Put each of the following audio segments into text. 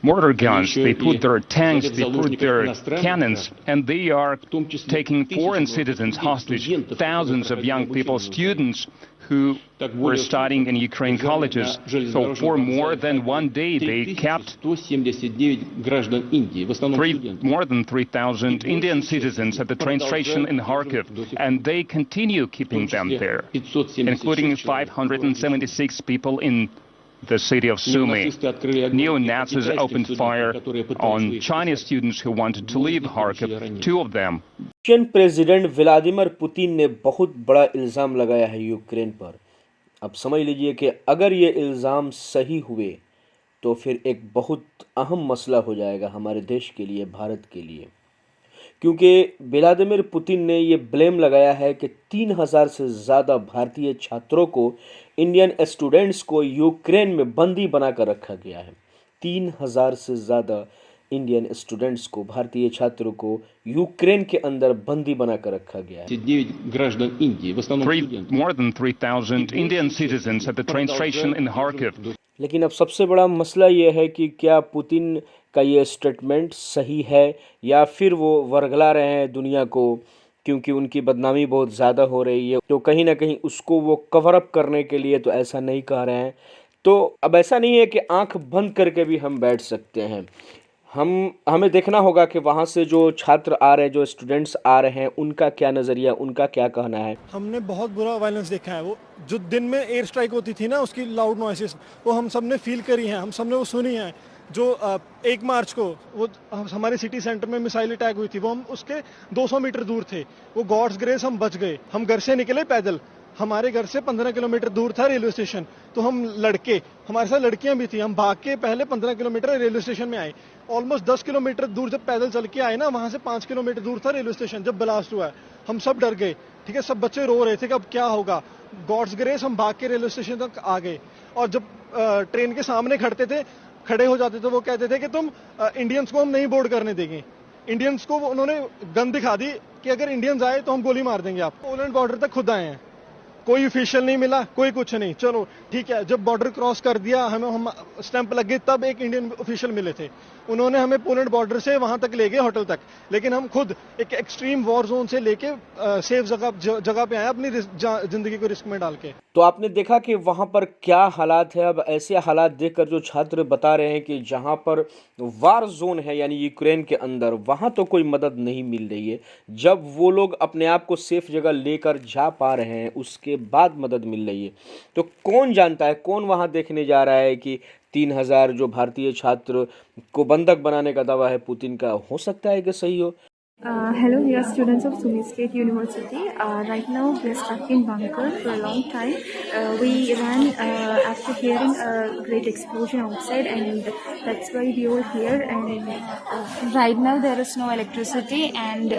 mortar guns, they put their tanks, they put their cannons, and they are taking foreign citizens hostage, thousands of young people, students who were studying in Ukraine colleges. So for more than one day, they kept more than 3,000 Indian citizens at the train station in Kharkiv, and they continue keeping them there, including 576 people in the city of Sumy. Neo-Nazis opened fire on Chinese students who wanted to leave Kharkiv, 2 of them. Russian president Vladimir Putin ने बहुत बड़ा इल्ज़ाम लगाया है Ukraine पर। अब समझ लीजिए कि अगर ये इल्ज़ाम सही हुए तो फिर एक बहुत अहम मसला हो जाएगा हमारे देश के लिए, भारत के लिए, क्योंकि व्लादिमीर पुतिन ने ये ब्लेम लगाया है कि 3,000 से ज़्यादा भारतीय छात्रों को, इंडियन स्टूडेंट्स को यूक्रेन में बंदी बनाकर रखा गया है। 3,000 से ज़्यादा इंडियन स्टूडेंट्स को, भारतीय छात्रों को यूक्रेन के अंदर बंदी बनाकर रखा गया है। More than 3,000 Indian citizens at the train station in Kharkiv. लेकिन अब सबसे बड़ा मसला ये है कि क्या पुतिन का ये स्टेटमेंट सही है या फिर वो वर्गला रहे हैं दुनिया को, क्योंकि उनकी बदनामी बहुत ज़्यादा हो रही है, तो कहीं ना कहीं उसको वो कवर अप करने के लिए तो ऐसा नहीं कह रहे हैं। तो अब ऐसा नहीं है कि आंख बंद करके भी हम बैठ सकते हैं। हमें देखना होगा कि वहाँ से जो छात्र आ रहे हैं, जो स्टूडेंट्स आ रहे हैं, उनका क्या नज़रिया, उनका क्या कहना है। हमने बहुत बुरा वायलेंस देखा है। वो जो दिन में एयर स्ट्राइक होती थी ना, उसकी लाउड नॉइसेस वो हम सब ने फील करी हैं, हम सब ने वो सुनी है। जो 1 मार्च को वो हमारे सिटी सेंटर में मिसाइल अटैक हुई थी, वो हम उसके 200 मीटर दूर थे। वो गॉड्स ग्रेस हम बच गए। हम घर से निकले पैदल, हमारे घर से 15 किलोमीटर दूर था रेलवे स्टेशन। तो हम लड़के, हमारे साथ लड़कियां भी थी, हम भाग के पहले 15 किलोमीटर रेलवे स्टेशन में आए। ऑलमोस्ट 10 किलोमीटर दूर जब पैदल चल के आए ना, वहां से 5 किलोमीटर दूर था रेलवे स्टेशन। जब ब्लास्ट हुआ है, हम सब डर गए। ठीक है, सब बच्चे रो रहे थे कि अब क्या होगा। गॉड्स ग्रेस हम भाग के रेलवे स्टेशन तक आ गए। और जब ट्रेन के सामने खड़े हो जाते थे, वो कहते थे कि तुम इंडियंस को हम नहीं बोर्ड करने देंगे। इंडियंस को उन्होंने गन दिखा दी कि अगर इंडियंस आए तो हम गोली मार देंगे। आप पोलैंड बॉर्डर तक खुद आए हैं, कोई ऑफिशियल नहीं मिला, कोई कुछ नहीं। चलो ठीक है, जब बॉर्डर क्रॉस कर दिया, हम स्टैंप लग गई, तब एक इंडियन ऑफिशियल मिले थे। उन्होंने हमें पोलैंड बॉर्डर से वहां तक ले गए, होटल तक। लेकिन हम खुद एक एक्सट्रीम वॉर जोन से लेके सेफ जगह पे आए, अपनी जिंदगी को रिस्क में डाल के। तो आपने देखा कि वहाँ पर क्या हालात है। अब ऐसे हालात देखकर जो छात्र बता रहे हैं कि जहाँ पर वार जोन है, यानी यूक्रेन के अंदर, वहाँ तो कोई मदद नहीं मिल रही है। जब वो लोग अपने आप को सेफ जगह लेकर जा पा रहे हैं, उसके बाद मदद मिल रही है। तो कौन जानता है, कौन वहाँ देखने जा रहा है कि 3,000 जो भारतीय छात्र को बंधक बनाने का दावा है पुतिन का, हो सकता है कि सही हो। Hello, we are students of Sumy State University. Right now, we are stuck in bunker for a long time. We ran after hearing a great explosion outside, and that's why we were here. And right now, there is no electricity, and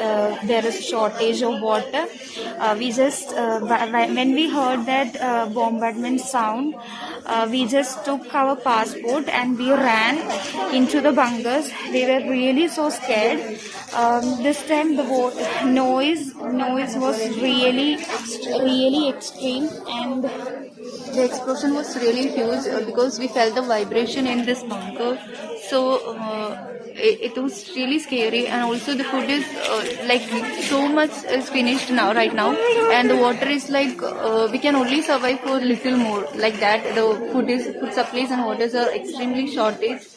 there is shortage of water. We just when we heard that bombardment sound, we just took our passport and we ran into the bunkers. We were really so scared. This time the noise was really extreme, and the explosion was really huge because we felt the vibration in this bunker. So it was really scary, and also the food is like so much is finished right now, and the water is like we can only survive for little more like that. The food supplies and waters are extremely shortage.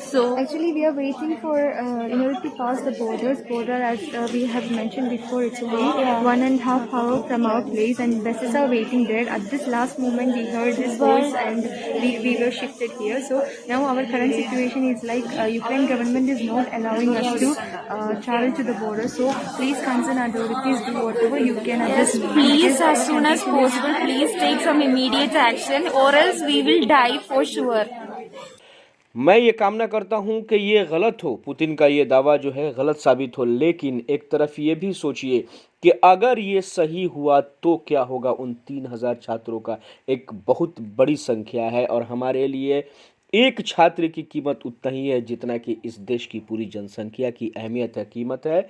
So actually we are waiting for in order to pass the border as we have mentioned before. It's only 1.5 hour from our place, and buses are waiting there. At this last moment we heard this voice and we were shifted here. So now our current situation is like Ukraine government is not allowing us to travel to the border. So please concerned authorities, do whatever you can at this moment. Please, as soon as possible, please take some immediate action, or else we will die for sure. मैं ये कामना करता हूँ कि ये गलत हो, Putin का ये दावा जो है गलत साबित हो। लेकिन एक तरफ ये भी सोचिए कि अगर ये सही हुआ तो क्या होगा उन 3,000 छात्रों का। एक बहुत बड़ी संख्या है, और हमारे लिए एक छात्र की कीमत उतना ही है जितना कि इस देश की पूरी जनसंख्या की अहमियत है, कीमत है।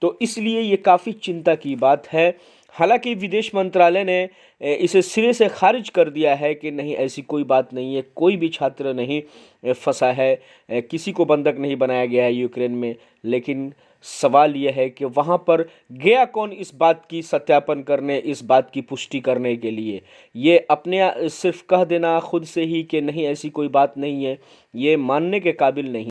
तो इसलिए ये काफ़ी चिंता की बात है। हालांकि विदेश मंत्रालय ने इसे सिरे से खारिज कर दिया है कि नहीं, ऐसी कोई बात नहीं है, कोई भी छात्र नहीं फंसा है, किसी को बंधक नहीं बनाया गया है यूक्रेन में। लेकिन सवाल यह है कि वहाँ पर गया कौन इस बात की सत्यापन करने, इस बात की पुष्टि करने के लिए? ये अपने सिर्फ कह देना खुद से ही कि नहीं ऐसी कोई बात नहीं है, ये मानने के काबिल नहीं।